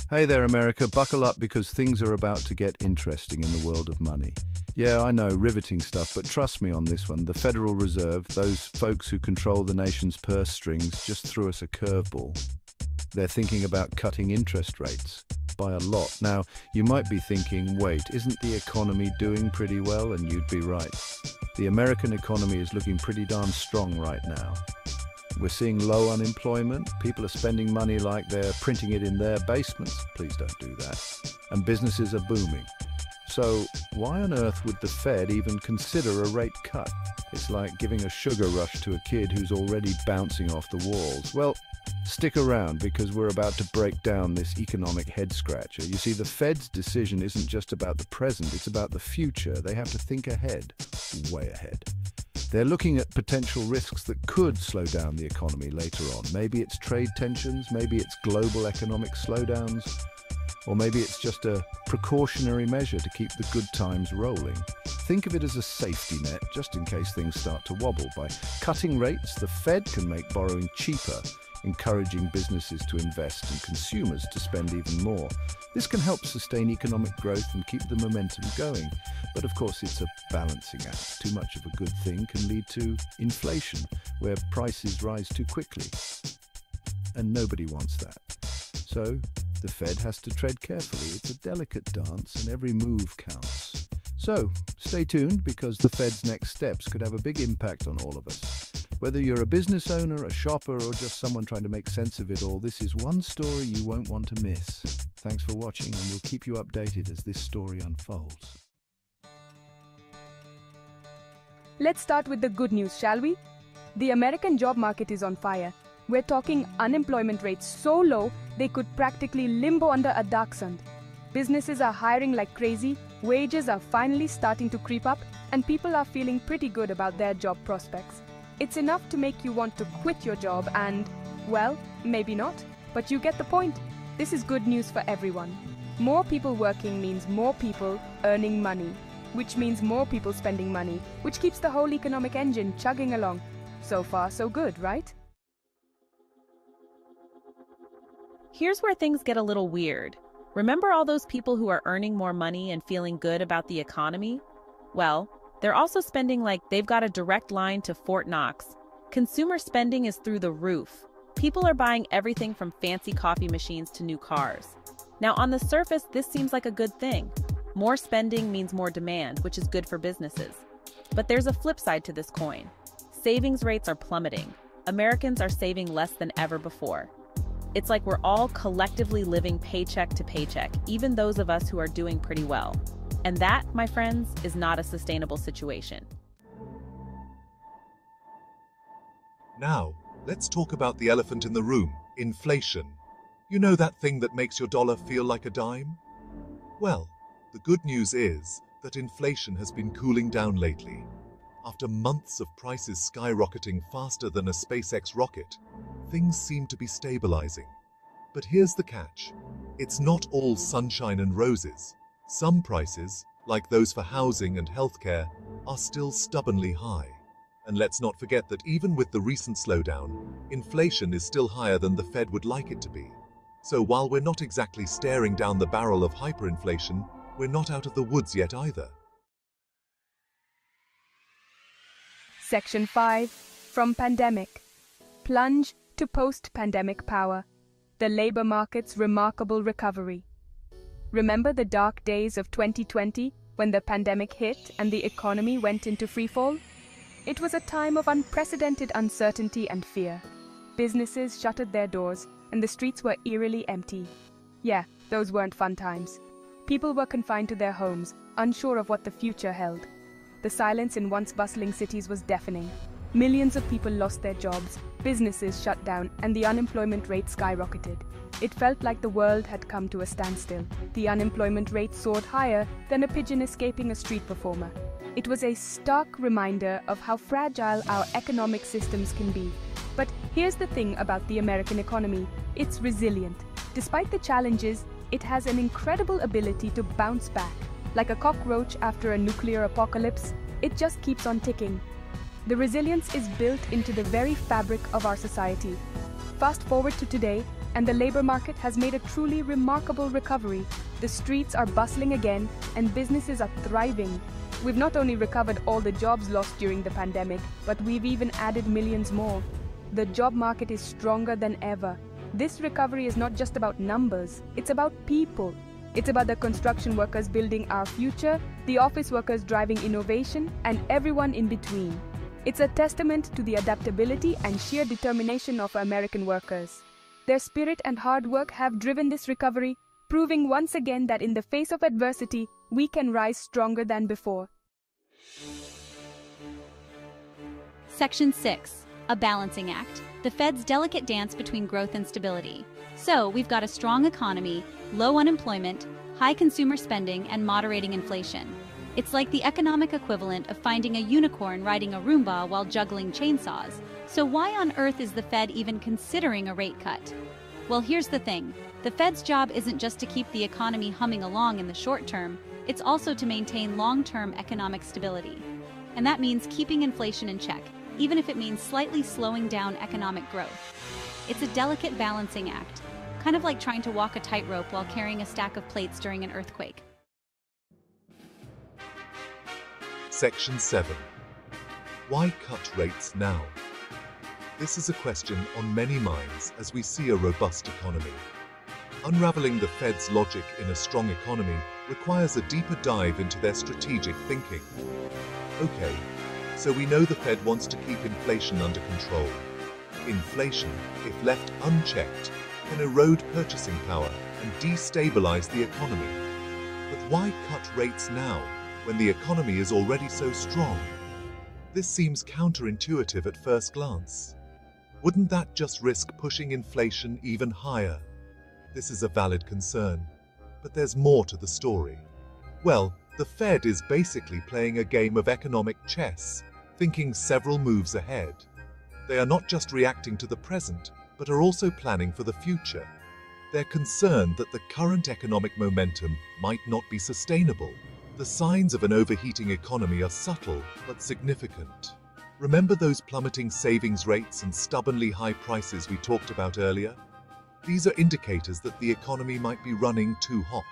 Hey there, America. Buckle up because things are about to get interesting in the world of money. Yeah, I know, riveting stuff, but trust me on this one. The Federal Reserve, those folks who control the nation's purse strings, just threw us a curveball. They're thinking about cutting interest rates by a lot. Now, you might be thinking, wait, isn't the economy doing pretty well? And you'd be right. The American economy is looking pretty darn strong right now. We're seeing low unemployment. People are spending money like they're printing it in their basements. Please don't do that. And businesses are booming. So why on earth would the Fed even consider a rate cut? It's like giving a sugar rush to a kid who's already bouncing off the walls. Well, stick around because we're about to break down this economic head-scratcher. You see, the Fed's decision isn't just about the present, it's about the future. They have to think ahead, way ahead. They're looking at potential risks that could slow down the economy later on. Maybe it's trade tensions, maybe it's global economic slowdowns, or maybe it's just a precautionary measure to keep the good times rolling. Think of it as a safety net, just in case things start to wobble. By cutting rates, the Fed can make borrowing cheaper, encouraging businesses to invest and consumers to spend even more. This can help sustain economic growth and keep the momentum going. But of course, it's a balancing act. Too much of a good thing can lead to inflation, where prices rise too quickly. And nobody wants that. So the Fed has to tread carefully. It's a delicate dance, and every move counts. So stay tuned, because the Fed's next steps could have a big impact on all of us. Whether you're a business owner, a shopper, or just someone trying to make sense of it all, this is one story you won't want to miss. Thanks for watching, and we'll keep you updated as this story unfolds. Let's start with the good news, shall we? The American job market is on fire. We're talking unemployment rates so low they could practically limbo under a dachshund. Businesses are hiring like crazy, wages are finally starting to creep up, and people are feeling pretty good about their job prospects. It's enough to make you want to quit your job and, well, maybe not, but you get the point. This is good news for everyone. More people working means more people earning money, which means more people spending money, which keeps the whole economic engine chugging along. So far, so good, right? Here's where things get a little weird. Remember all those people who are earning more money and feeling good about the economy? Well, they're also spending like they've got a direct line to Fort Knox. Consumer spending is through the roof. People are buying everything from fancy coffee machines to new cars. Now, on the surface, this seems like a good thing. More spending means more demand, which is good for businesses. But there's a flip side to this coin. Savings rates are plummeting. Americans are saving less than ever before. It's like we're all collectively living paycheck to paycheck, even those of us who are doing pretty well. And that, my friends, is not a sustainable situation. Now, let's talk about the elephant in the room, inflation. You know that thing that makes your dollar feel like a dime? Well, the good news is that inflation has been cooling down lately. After months of prices skyrocketing faster than a SpaceX rocket, things seem to be stabilizing. But here's the catch. It's not all sunshine and roses. Some prices, like those for housing and healthcare, are still stubbornly high. And let's not forget that even with the recent slowdown, inflation is still higher than the Fed would like it to be. So while we're not exactly staring down the barrel of hyperinflation, we're not out of the woods yet either. Section 5. From pandemic. Plunge to post-pandemic power. The labor market's remarkable recovery. Remember the dark days of 2020 when the pandemic hit and the economy went into freefall? It was a time of unprecedented uncertainty and fear. Businesses shuttered their doors and the streets were eerily empty. Yeah, those weren't fun times. People were confined to their homes, unsure of what the future held. The silence in once bustling cities was deafening. Millions of people lost their jobs, businesses shut down, and the unemployment rate skyrocketed. It felt like the world had come to a standstill. The unemployment rate soared higher than a pigeon escaping a street performer. It was a stark reminder of how fragile our economic systems can be. But here's the thing about the American economy. It's resilient. Despite the challenges, it has an incredible ability to bounce back. Like a cockroach after a nuclear apocalypse, it just keeps on ticking. The resilience is built into the very fabric of our society. Fast forward to today, and the labor market has made a truly remarkable recovery. The streets are bustling again, and businesses are thriving. We've not only recovered all the jobs lost during the pandemic, but we've even added millions more. The job market is stronger than ever. This recovery is not just about numbers, it's about people. It's about the construction workers building our future, the office workers driving innovation, and everyone in between. It's a testament to the adaptability and sheer determination of American workers. Their spirit and hard work have driven this recovery, proving once again that in the face of adversity, we can rise stronger than before. Section 6. A balancing act. The Fed's delicate dance between growth and stability. So, we've got a strong economy, low unemployment, high consumer spending, and moderating inflation. It's like the economic equivalent of finding a unicorn riding a Roomba while juggling chainsaws. So why on earth is the Fed even considering a rate cut? Well, here's the thing. The Fed's job isn't just to keep the economy humming along in the short term, it's also to maintain long-term economic stability. And that means keeping inflation in check, even if it means slightly slowing down economic growth. It's a delicate balancing act, kind of like trying to walk a tightrope while carrying a stack of plates during an earthquake. Section 7. Why cut rates now? This is a question on many minds as we see a robust economy. Unraveling the Fed's logic in a strong economy requires a deeper dive into their strategic thinking. Okay, so we know the Fed wants to keep inflation under control. Inflation, if left unchecked, can erode purchasing power and destabilize the economy. But why cut rates now, when the economy is already so strong? This seems counterintuitive at first glance. Wouldn't that just risk pushing inflation even higher? This is a valid concern, but there's more to the story. Well, the Fed is basically playing a game of economic chess, thinking several moves ahead. They are not just reacting to the present, but are also planning for the future. They're concerned that the current economic momentum might not be sustainable. The signs of an overheating economy are subtle but significant. Remember those plummeting savings rates and stubbornly high prices we talked about earlier? These are indicators that the economy might be running too hot.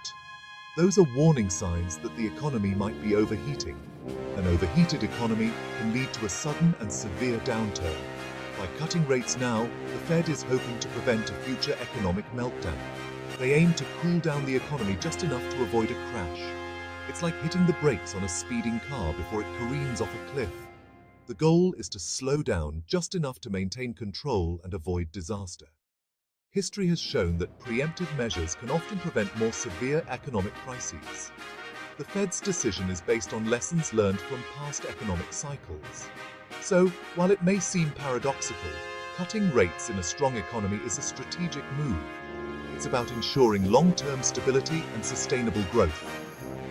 Those are warning signs that the economy might be overheating. An overheated economy can lead to a sudden and severe downturn. By cutting rates now, the Fed is hoping to prevent a future economic meltdown. They aim to cool down the economy just enough to avoid a crash. It's like hitting the brakes on a speeding car before it careens off a cliff. The goal is to slow down just enough to maintain control and avoid disaster. History has shown that preemptive measures can often prevent more severe economic crises. The Fed's decision is based on lessons learned from past economic cycles. So, while it may seem paradoxical, cutting rates in a strong economy is a strategic move. It's about ensuring long-term stability and sustainable growth.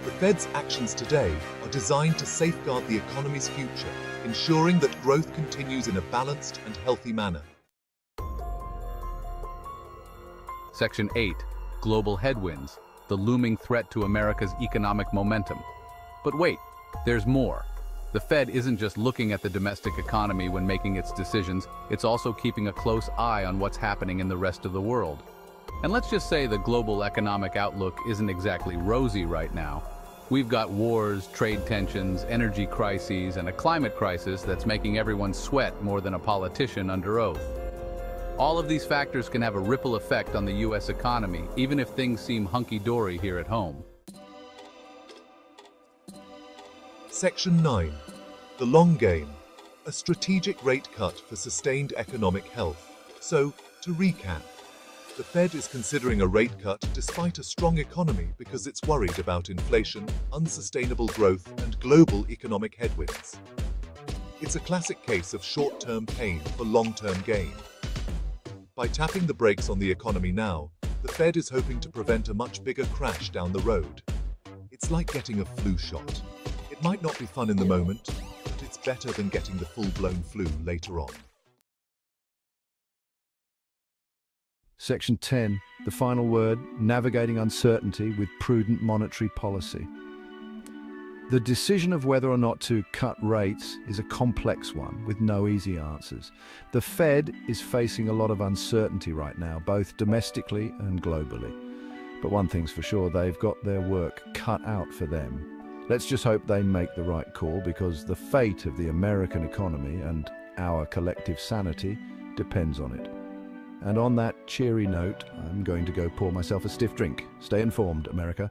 The Fed's actions today are designed to safeguard the economy's future, ensuring that growth continues in a balanced and healthy manner. Section 8. Global headwinds, the looming threat to America's economic momentum. But wait, there's more. The Fed isn't just looking at the domestic economy when making its decisions, it's also keeping a close eye on what's happening in the rest of the world. And let's just say the global economic outlook isn't exactly rosy right now. We've got wars, trade tensions, energy crises, and a climate crisis that's making everyone sweat more than a politician under oath. All of these factors can have a ripple effect on the U.S. economy, even if things seem hunky-dory here at home. Section 9. The long game. A strategic rate cut for sustained economic health. So, to recap, the Fed is considering a rate cut despite a strong economy because it's worried about inflation, unsustainable growth, and global economic headwinds. It's a classic case of short-term pain for long-term gain. By tapping the brakes on the economy now, the Fed is hoping to prevent a much bigger crash down the road. It's like getting a flu shot. It might not be fun in the moment, but it's better than getting the full-blown flu later on. Section 10. The final word, navigating uncertainty with prudent monetary policy. The decision of whether or not to cut rates is a complex one with no easy answers. The Fed is facing a lot of uncertainty right now, both domestically and globally. But one thing's for sure, they've got their work cut out for them. Let's just hope they make the right call, because the fate of the American economy and our collective sanity depends on it. And on that cheery note, I'm going to go pour myself a stiff drink. Stay informed, America.